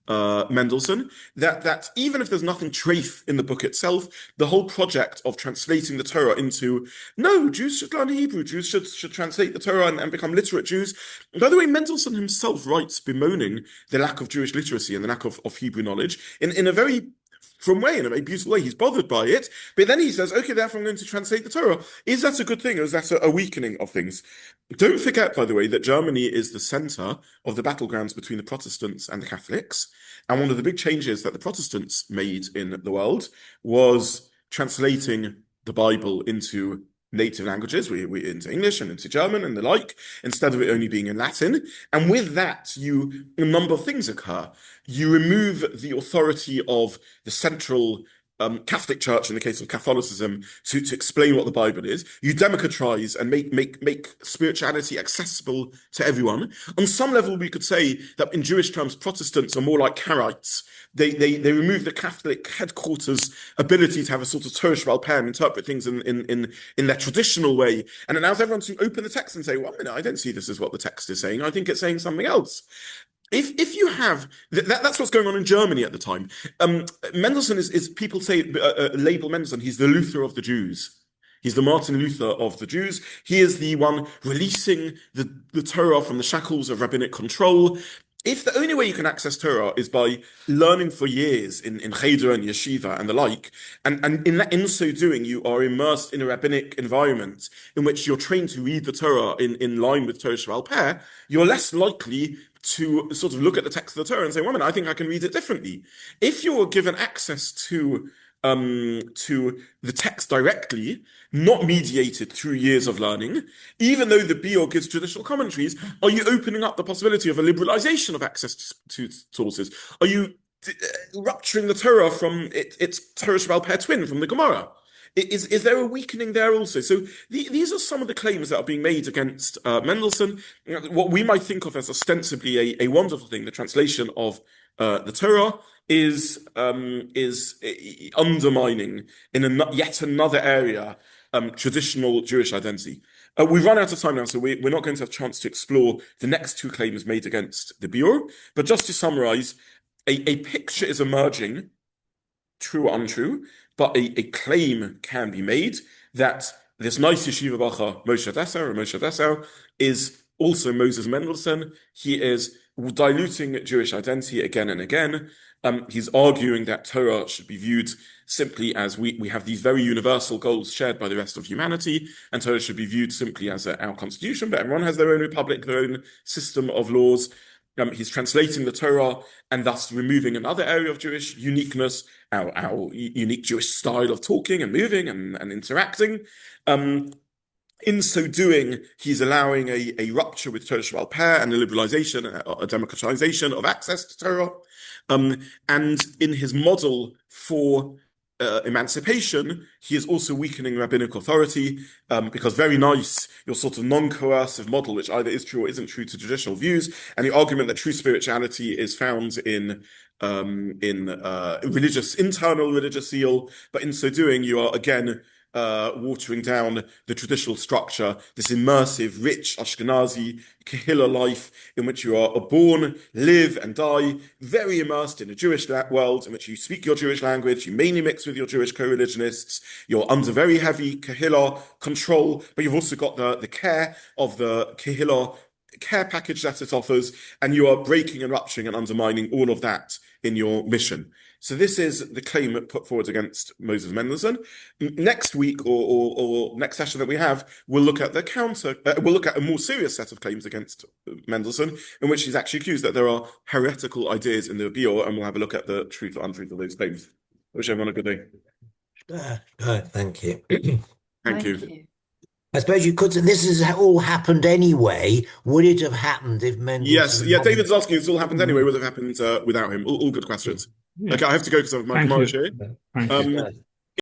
Mendelssohn, that even if there's nothing treif in the book itself, the whole project of translating the Torah into, no, Jews should learn Hebrew, Jews should translate the Torah and become literate Jews. By the way, Mendelssohn himself writes bemoaning the lack of Jewish literacy and the lack of Hebrew knowledge in a very in a very beautiful way. He's bothered by it, but then he says, okay, therefore I'm going to translate the Torah. Is that a good thing, or is that a weakening of things? Don't forget, by the way, that Germany is the center of the battlegrounds between the Protestants and the Catholics, and one of the big changes that the Protestants made in the world was translating the Bible into native languages, we into English and into German and the like, instead of it only being in Latin. And with that, a number of things occur. You remove the authority of the central Catholic Church, in the case of Catholicism, to explain what the Bible is. You democratize and make spirituality accessible to everyone. On some level, we could say that in Jewish terms, Protestants are more like Karaites. They remove the Catholic headquarters' ability to have a sort of Torah Sheba'al Peh and interpret things in their traditional way, and allows everyone to open the text and say, "Well, I don't see this as what the text is saying. I think it's saying something else." If you have that's what's going on in Germany at the time. Mendelssohn is people say label Mendelssohn. He's the Luther of the Jews. He's the Martin Luther of the Jews. He is the one releasing the Torah from the shackles of rabbinic control. If the only way you can access Torah is by learning for years in Cheder and Yeshiva and the like, and in so doing, you are immersed in a rabbinic environment in which you're trained to read the Torah in line with Torah Sheba'al Peh, you're less likely to sort of look at the text of the Torah and say, well, I think I can read it differently. If you're given access to the text directly, not mediated through years of learning, even though the Biur gives traditional commentaries, are you opening up the possibility of a liberalization of access to sources? Are you rupturing the Torah from its Torah Sheba'al Peh twin from the Gemara? Is there a weakening there also? So these are some of the claims that are being made against Mendelssohn. What we might think of as ostensibly a wonderful thing, the translation of the Torah, is undermining in yet another area traditional Jewish identity. We've run out of time now, so we're not going to have a chance to explore the next two claims made against the Biur. But just to summarize, a picture is emerging, true or untrue, but a claim can be made that this nice yeshiva bacha Moshe Dessau is also Moses Mendelssohn. He is diluting Jewish identity again and again. He's arguing that Torah should be viewed simply as we have these very universal goals shared by the rest of humanity, and Torah should be viewed simply as our constitution, but everyone has their own republic, their own system of laws. He's translating the Torah and thus removing another area of Jewish uniqueness, our unique Jewish style of talking and moving and interacting. In so doing, he's allowing a rupture with Torah Sheba'al Peh and a liberalization, a democratization of access to Torah. And in his model for emancipation, he is also weakening rabbinic authority, because very nice, your sort of non-coercive model, which either is true or isn't true to traditional views, and the argument that true spirituality is found in internal religious zeal, but in so doing, you are again watering down the traditional structure, this immersive, rich Ashkenazi Kehillah life in which you are born, live and die, very immersed in a Jewish world in which you speak your Jewish language, you mainly mix with your Jewish co-religionists, you're under very heavy Kehillah control, but you've also got the care of the Kehillah care package that it offers, and you are breaking and rupturing and undermining all of that in your mission. So this is the claim put forward against Moses Mendelssohn. Next week or next session that we have, we'll look at the counter. We'll look at a more serious set of claims against Mendelssohn, in which he's actually accused that there are heretical ideas in the Biur, and we'll have a look at the truth or untruth of those claims. I wish everyone a good day. Thank you. Thank you. I suppose you could say this has all happened anyway. Would it have happened if Mendelssohn? Yes, yeah. David's asking if it's all happened anyway. Would it have happened without him? All good questions. Yeah. Okay, I have to go because I have my tomorrow show. Thank you.